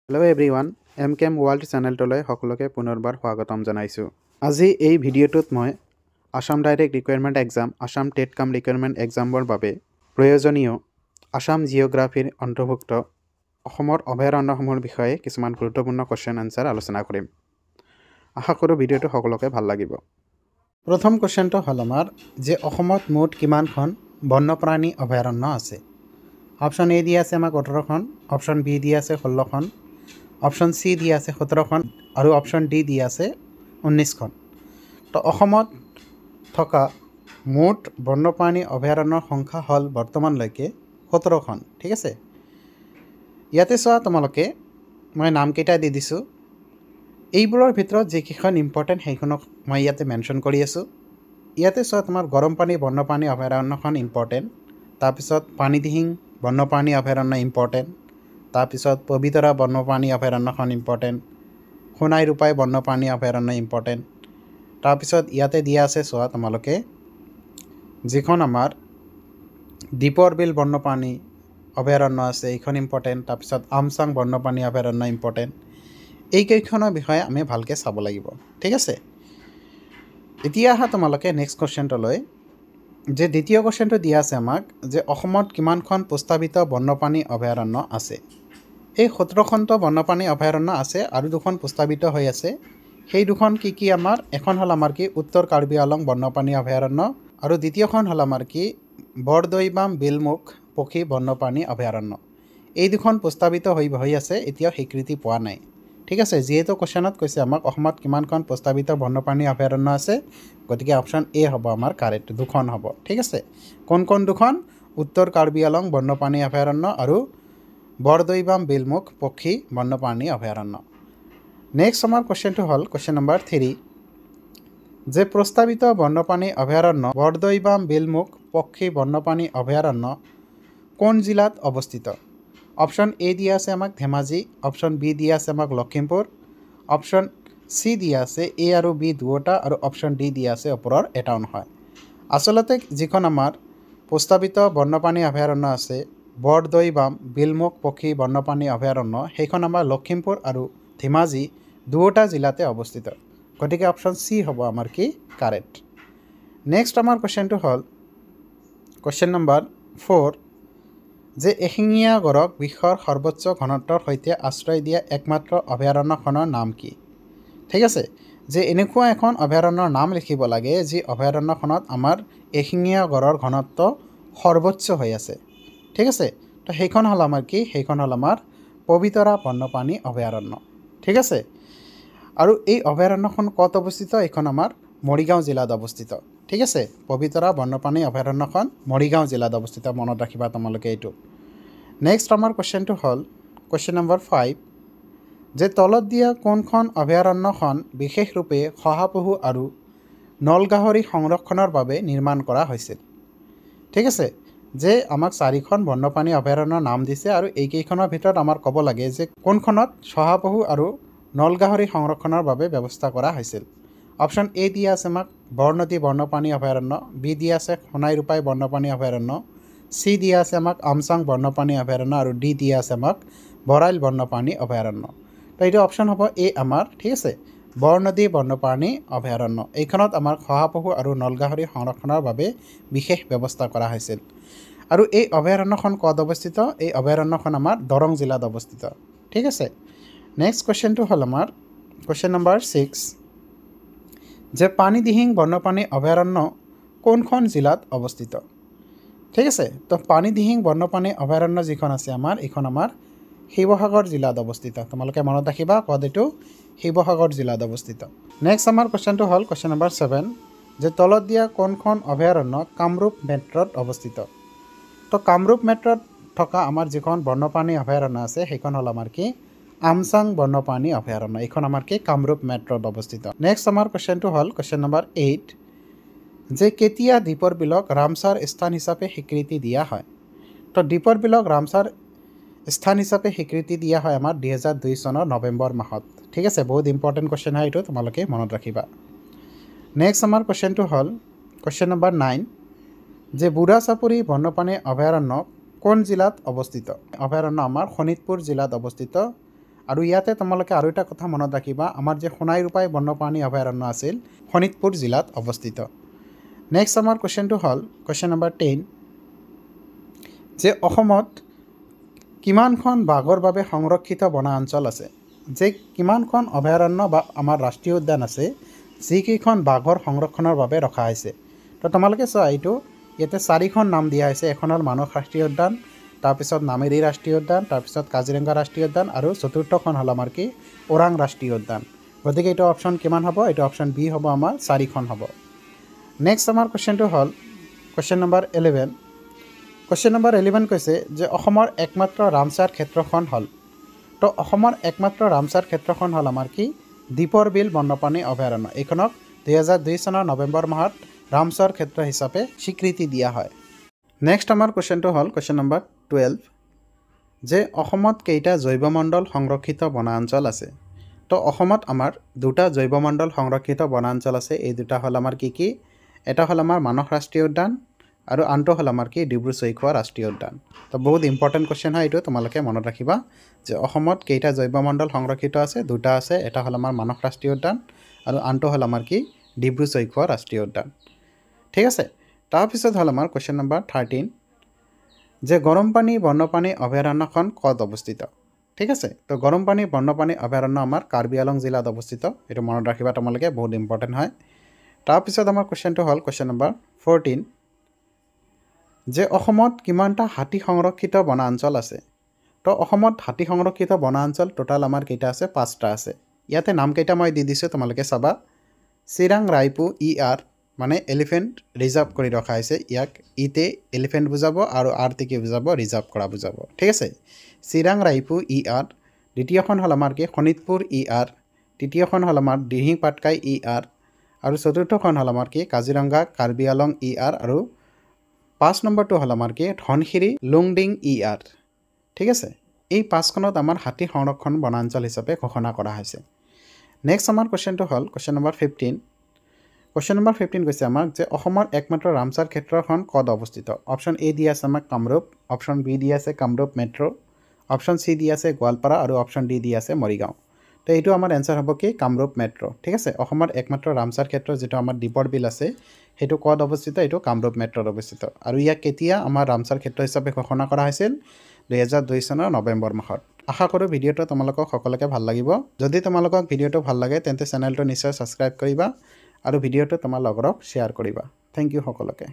Hello' everyone M world চেনেলটোলৈ সকলোকে পুনৰবাৰ স্বাগতম জনাইছোঁ। আজি এই ভিডিঅ'টোত মই Assam direct requirement exam, Assam TET কাম ৰিকুৱাৰমেণ্ট এক্সামৰ বাবে প্ৰয়োজনীয় আসাম জিঅ'গ্ৰাফীৰ অন্তৰ্ভুক্ত অসমৰ অভয়াৰণ্যসমূহৰ বিষয়ে কিছুমান গুৰুত্বপূৰ্ণ কুৱেশ্যন আনচাৰ আলোচনা কৰিম। আশা কৰোঁ ভিডিঅ'টো সকলোকে ভাল লাগিব। প্ৰথম কুৱেশ্যনটো হ'ল আমাৰ যে অসমত মুঠ কিমানখন বন্যপ্ৰাণী অভয়াৰণ্য আছে। অপশ্যন এ দিয়া আছে আমাক 18খন, অপশ্যন বি দিয়া আছে 16খন, অপশ্যন চি দিয়া আছে 17খন আৰু অপশ্যন ডি দিয়া আছে 19খন। তো অসমত থকা মুঠ বন্যপ্ৰাণী অভয়াৰণ্যৰ সংখ্যা হ'ল বৰ্তমানলৈকে 17খন। ঠিক আছে, ইয়াতে চোৱা তোমালোকে মই নামকেইটা দি দিছোঁ। এইবোৰৰ ভিতৰত যিকেইখন ইম্পৰ্টেণ্ট সেইখনক মই ইয়াতে মেনশ্যন কৰি আছোঁ। ইয়াতে চোৱা তোমাৰ গৰমপানী বন্যপ্ৰাণী অভয়াৰণ্যখন ইম্পৰ্টেণ্ট, তাৰপিছত পানীদিহিং বন্যপ্ৰাণী অভয়াৰণ্য ইম্পৰ্টেণ্ট, তাৰপিছত পবিতৰা বন্যপ্ৰাণী অভয়াৰণ্যখন ইম্পৰ্টেণ্ট, সোণাই ৰূপাই বন্যপ্ৰাণী অভয়াৰণ্য ইম্পৰ্টেণ্ট। তাৰপিছত ইয়াতে দিয়া আছে চোৱা তোমালোকে যিখন আমাৰ দীপৰ বিল বন্যপ্ৰাণী অভয়াৰণ্য আছে এইখন ইম্পৰ্টেণ্ট, তাৰপিছত আমচাং বন্যপ্ৰাণী অভয়াৰণ্য ইম্পৰ্টেণ্ট। এইকেইখনৰ বিষয়ে আমি ভালকৈ চাব লাগিব। ঠিক আছে, এতিয়া আহা তোমালোকে নেক্সট কুৱেশ্যনটোলৈ। যে দ্বিতীয় কুৱেশ্যনটো দিয়া আছে আমাক যে অসমত কিমানখন প্ৰস্তাৱিত বন্যপ্ৰাণী অভয়াৰণ্য আছে। এই 17খনটো বন্যপ্ৰাণী অভয়াৰণ্য আছে আৰু দুখন প্ৰস্তাৱিত হৈ আছে। সেই দুখন কি আমাৰ, এখন হ'ল আমাৰ কি উত্তৰ কাৰ্বি আলং বন্যপ্ৰাণী অভয়াৰণ্য আৰু দ্বিতীয়খন হ'ল আমাৰ কি বৰদৈবাম বিলমুখ পক্ষী বন্যপ্ৰাণী অভয়াৰণ্য। এই দুখন প্ৰস্তাৱিত হৈ আছে, এতিয়াও স্বীকৃতি পোৱা নাই। ঠিক আছে, যিহেতু কুৱেশ্যনত কৈছে আমাক অসমত কিমানখন প্ৰস্তাৱিত বন্যপ্ৰাণী অভয়াৰণ্য আছে, গতিকে অপশ্যন এ হ'ব আমাৰ কাৰেক্ট, দুখন হ'ব। ঠিক আছে, কোন দুখন? উত্তৰ কাৰ্বি আলং বন্যপ্ৰাণী অভয়াৰণ্য আৰু বৰদৈবাম বিলমুখ পক্ষী বন্যপ্ৰাণী অভয়াৰণ্য। নেক্সট আমাৰ কুৱেশ্যনটো হ'ল কুৱেশ্যন নম্বৰ 3, যে প্ৰস্তাৱিত বন্যপ্ৰাণী অভয়াৰণ্য বৰদৈবাম বিলমুখ পক্ষী বন্যপ্ৰাণী অভয়াৰণ্য কোন জিলাত অৱস্থিত? অপশ্যন এ দিয়া আছে আমাক ধেমাজি, অপশ্যন বি দিয়া আছে আমাক লখিমপুৰ, অপশ্যন চি দিয়া আছে এ আৰু বি দুয়োটা আৰু অপশ্যন ডি দিয়া আছে ওপৰৰ এটাও নহয়। আচলতে যিখন আমাৰ প্ৰস্তাৱিত বন্যপ্ৰাণী অভয়াৰণ্য আছে বৰদৈবাম বিলমুখ পক্ষী বন্যপ্ৰাণী অভয়াৰণ্য, সেইখন আমাৰ লখিমপুৰ আৰু ধেমাজি দুয়োটা জিলাতে অৱস্থিত। গতিকে অপশ্যন চি হ'ব আমাৰ কি কাৰেক্ট। নেক্সট আমাৰ কুৱেশ্যনটো হ'ল কুৱেশ্যন নম্বৰ 4, যে এশিঙীয়া গঁড়ক বিশ্বৰ সৰ্বোচ্চ ঘনত্বৰ সৈতে আশ্ৰয় দিয়া একমাত্ৰ অভয়াৰণ্যখনৰ নাম কি? ঠিক আছে, যে এনেকুৱা এখন অভয়াৰণ্যৰ নাম লিখিব লাগে যি অভয়াৰণ্যখনত আমাৰ এশিঙীয়া গঁড়ৰ ঘনত্ব সৰ্বোচ্চ হৈ আছে। ঠিক আছে, তো সেইখন হ'ল আমাৰ কি, সেইখন হ'ল আমাৰ পবিতৰা বন্যপ্ৰাণী অভয়াৰণ্য। ঠিক আছে, আৰু এই অভয়াৰণ্যখন ক'ত অৱস্থিত? এইখন আমাৰ মৰিগাঁও জিলাত অৱস্থিত। ঠিক আছে, পবিতৰা বন্যপ্ৰাণী অভয়াৰণ্যখন মৰিগাঁও জিলাত অৱস্থিত, মনত ৰাখিবা তোমালোকে এইটো। নেক্সট আমাৰ কুৱেশ্যনটো হ'ল কুৱেশ্যন নম্বৰ 5, যে তলত দিয়া কোনখন অভয়াৰণ্যখন বিশেষৰূপে শহাপহু আৰু নলগাহৰি সংৰক্ষণৰ বাবে নিৰ্মাণ কৰা হৈছিল? ঠিক আছে, যে আমাক 4খন বন্যপ্ৰাণী অভয়াৰণ্যৰ নাম দিছে আৰু এইকেইখনৰ ভিতৰত আমাৰ ক'ব লাগে যে কোনখনত শহাপহু আৰু নলগাহৰি সংৰক্ষণৰ বাবে ব্যৱস্থা কৰা হৈছিল। অপশ্যন এ দিয়া আছে আমাক বৰনদী বন্যপ্ৰাণী অভয়াৰণ্য, বি দিয়া আছে সোণাই ৰূপাই বন্যপ্ৰাণী অভয়াৰণ্য, চি দিয়া আছে আমাক আমচাং বন্যপ্ৰাণী অভয়াৰণ্য আৰু ডি দিয়া আছে আমাক বৰাইল বন্যপ্ৰাণী অভয়াৰণ্য। তো এইটো অপশ্যন হ'ব এ আমাৰ। ঠিক আছে, বৰনদী বন্যপ্ৰাণী অভয়াৰণ্য, এইখনত আমাৰ শহাপহু আৰু নলগাহৰি সংৰক্ষণৰ বাবে বিশেষ ব্যৱস্থা কৰা হৈছিল। আৰু এই অভয়াৰণ্যখন ক'ত অৱস্থিত? এই অভয়াৰণ্যখন আমাৰ দৰং জিলাত অৱস্থিত। ঠিক আছে, নেক্সট কুৱেশ্যনটো হ'ল আমাৰ কুৱেশ্যন নম্বৰ 6, যে পানীদিহিং বন্যপ্ৰাণী অভয়াৰণ্য কোনখন জিলাত অৱস্থিত? ঠিক আছে, তো পানীদিহিং বন্যপ্ৰাণী অভয়াৰণ্য যিখন আছে আমাৰ, এইখন আমাৰ শিৱসাগৰ জিলাত অৱস্থিত। তোমালোকে মনত ৰাখিবা ক'ত এইটো, শিৱসাগৰ জিলাত অৱস্থিত। নেক্সট আমাৰ কুৱেশ্যনটো হ'ল কুৱেশ্যন নম্বৰ 7, যে তলত দিয়া কোনখন অভয়াৰণ্য কামৰূপ মেট্ৰত অৱস্থিত? তো কামৰূপ মেট্ৰত থকা আমাৰ যিখন বন্যপ্ৰাণী অভয়াৰণ্য আছে সেইখন হ'ল আমাৰ কি আমচাং বন্যপ্ৰাণী অভয়াৰণ্য, এইখন আমাৰ কি কামৰূপ মেট্ৰত অৱস্থিত। নেক্সট আমাৰ কুৱেশ্যনটো হ'ল কুৱেশ্যন নম্বৰ 8, যে কেতিয়া দীপৰ বিলক ৰামচাৰ স্থান হিচাপে স্বীকৃতি দিয়া হয়? তো দীপৰ বিলক ৰামচাৰ স্থান হিচাপে স্বীকৃতি দিয়া হয় আমাৰ 2002 চনৰ নৱেম্বৰ মাহত। ঠিক আছে, বহুত ইম্পৰ্টেণ্ট কুৱেশ্যন হয় এইটো, তোমালোকে মনত ৰাখিবা। নেক্সট আমাৰ কুৱেশ্যনটো হ'ল কুৱেশ্যন নম্বৰ 9, যে বুঢ়া চাপৰি বন্যপ্ৰাণী অভয়াৰণ্য কোন জিলাত অৱস্থিত? অভয়াৰণ্য আমাৰ শোণিতপুৰ জিলাত অৱস্থিত আৰু ইয়াতে তোমালোকে আৰু এটা কথা মনত ৰাখিবা আমাৰ যে সোণাই ৰূপাই বন্যপ্ৰাণী অভয়াৰণ্য আছিল শোণিতপুৰ জিলাত অৱস্থিত নেক্সট আমাৰ কোৱেশ্চনটো হ'ল কোৱেশ্চন নম্বৰ 10 যে অসমত কিমানখন বাঘৰ বাবে সংৰক্ষিত বনাঞ্চল আছে যে কিমানখন অভয়াৰণ্য বা আমাৰ ৰাষ্ট্ৰীয় উদ্যান আছে যিকেইখন বাঘৰ সংৰক্ষণৰ বাবে ৰখা হৈছে তো তোমালোকে চোৱা এইটো ইয়াতে 4খন নাম দিয়া হৈছে এখনৰ মানস ৰাষ্ট্ৰীয় উদ্যান তাৰপিছত নামেৰি ৰাষ্ট্ৰীয় উদ্যান তাৰপিছত কাজিৰঙা ৰাষ্ট্ৰীয় উদ্যান আৰু চতুৰ্থখন হ'ল আমাৰ কি ওৰাং ৰাষ্ট্ৰীয় উদ্যান গতিকে এইটো অপশ্যন কিমান হ'ব এইটো অপশ্যন বি হ'ব আমাৰ 4খন হ'ব নেক্সট আমাৰ কোৱেশ্চনটো হ'ল কোৱেশ্চন নম্বৰ 11 কোৱেশ্চন নম্বৰ 11 কৈছে যে অসমৰ একমাত্ৰ ৰামচাৰ ক্ষেত্ৰখন হ'ল তো অসমৰ একমাত্ৰ ৰামচাৰ ক্ষেত্ৰখন হ'ল আমাৰ কি দীপৰ বিল বন্যপ্ৰাণী অভয়াৰণ্য এইখনক 2002 চনৰ নৱেম্বৰ মাহত ৰামচাৰ ক্ষেত্ৰ হিচাপে স্বীকৃতি দিয়া হয় নেক্সট আমাৰ কোৱেশ্চনটো হ'ল কোৱেশ্চন নম্বৰ 12 যে অসমত কেইটা জৈৱমণ্ডল সংৰক্ষিত বনাঞ্চল আছে তো অসমত আমাৰ দুটা জৈৱমণ্ডল সংৰক্ষিত বনাঞ্চল আছে এই দুটা হ'ল আমাৰ কি এটা হ'ল আমাৰ মানস ৰাষ্ট্ৰীয় উদ্যান আৰু আনটো হ'ল আমাৰ কি ডিব্ৰু-চৈখোৱা ৰাষ্ট্ৰীয় উদ্যান তো বহুত ইম্পৰ্টেণ্ট কোৱেশ্চন হয় এইটো তোমালোকে মনত ৰাখিবা যে অসমত কেইটা জৈৱমণ্ডল সংৰক্ষিত আছে দুটা আছে এটা হ'ল আমাৰ মানস ৰাষ্ট্ৰীয় উদ্যান আৰু আনটো হ'ল আমাৰ কি ডিব্ৰু-চৈখোৱা ৰাষ্ট্ৰীয় উদ্যান ঠিক আছে তাৰপিছত হ'ল আমাৰ কোৱেশ্চন নম্বৰ 13 যে গৰমপানী বন্যপ্ৰাণী অভয়াৰণ্যখন ক'ত অৱস্থিত ঠিক আছে তো গৰমপানী বন্যপ্ৰাণী অভয়াৰণ্য আমাৰ কাৰ্বি আংলং জিলাত অৱস্থিত এইটো মনত ৰাখিবা তোমালোকে বহুত ইম্পৰ্টেণ্ট হয় তাৰপিছত আমাৰ কোৱেশ্চনটো হ'ল কোৱেশ্চন নম্বৰ 14 যে অসমত কিমানটা হাতী সংৰক্ষিত বনাঞ্চল আছে তো অসমত হাতী সংৰক্ষিত বনাঞ্চল টোটাল আমাৰ কেইটা আছে 5টা আছে ইয়াতে নাম কেইটা মই দি দিছোঁ তোমালোকে চাবা চিৰাং ৰাইপু ER মানে এলিফেণ্ট ৰিজাৰ্ভ কৰি ৰখা হৈছে ইয়াক ইতে এলিফেণ্ট বুজাব আৰু আৰতে কি বুজাব ৰিজাৰ্ভ কৰা বুজাব ঠিক আছে চিৰাং ৰাইপু ER দ্বিতীয়খন হ'ল আমাৰ কি শোণিতপুৰ ER তৃতীয়খন হ'ল আমাৰ দিহিং পাটকাই ER আৰু চতুৰ্থখন হ'ল আমাৰ কি কাজিৰঙা কাৰ্বি আংলং ER আৰু 5 নম্বৰটো হ'ল আমাৰ কি ধনশিৰি লুংডিং ER ঠিক আছে এই 5খনত আমাৰ হাতী সংৰক্ষণ বনাঞ্চল হিচাপে ঘোষণা কৰা হৈছে নেক্সট আমাৰ কোৱেশ্চনটো হ'ল কোৱেশ্চন নম্বৰ 15 কোৱেশ্চন নম্বৰ 15 কৈছে আমাক যে অসমৰ একমাত্ৰ ৰামচাৰ ক্ষেত্ৰখন ক'ত অৱস্থিত অপশ্যন এ দিয়া আছে আমাক কামৰূপ অপশ্যন বি দিয়া আছে কামৰূপ মেট্ৰ' অপশ্যন চি দিয়া আছে গোৱালপাৰা আৰু অপশ্যন ডি দিয়া আছে মৰিগাঁও তো এইটো আমাৰ এনসাৰ হ'ব কি কামৰূপ মেট্ৰ' ঠিক আছে অসমৰ একমাত্ৰ ৰামচাৰ ক্ষেত্ৰ যেটো আমাৰ দীপৰ বিল আছে হেতু ক'ত অৱস্থিত এইটো কামৰূপ মেট্ৰত অৱস্থিত আৰু ইয়াক কেতিয়া আমাৰ ৰামচাৰ ক্ষেত্ৰ হিচাপে ঘোষণা কৰা হৈছিল 2002 চনৰ নৱেম্বৰ মাহত আশা কৰোঁ ভিডিঅ'টো তোমালোকক সকলোকে ভাল লাগিব যদি তোমালোকক ভিডিঅ'টো ভাল লাগে তেন্তে চেনেলটো নিশ্চয় সাবস্ক্ৰাইব কৰিবা আৰু ভিডিঅ'টো তোমাৰ লগৰক শ্বেয়াৰ কৰিবা থ্যাংক ইউ সকলোকে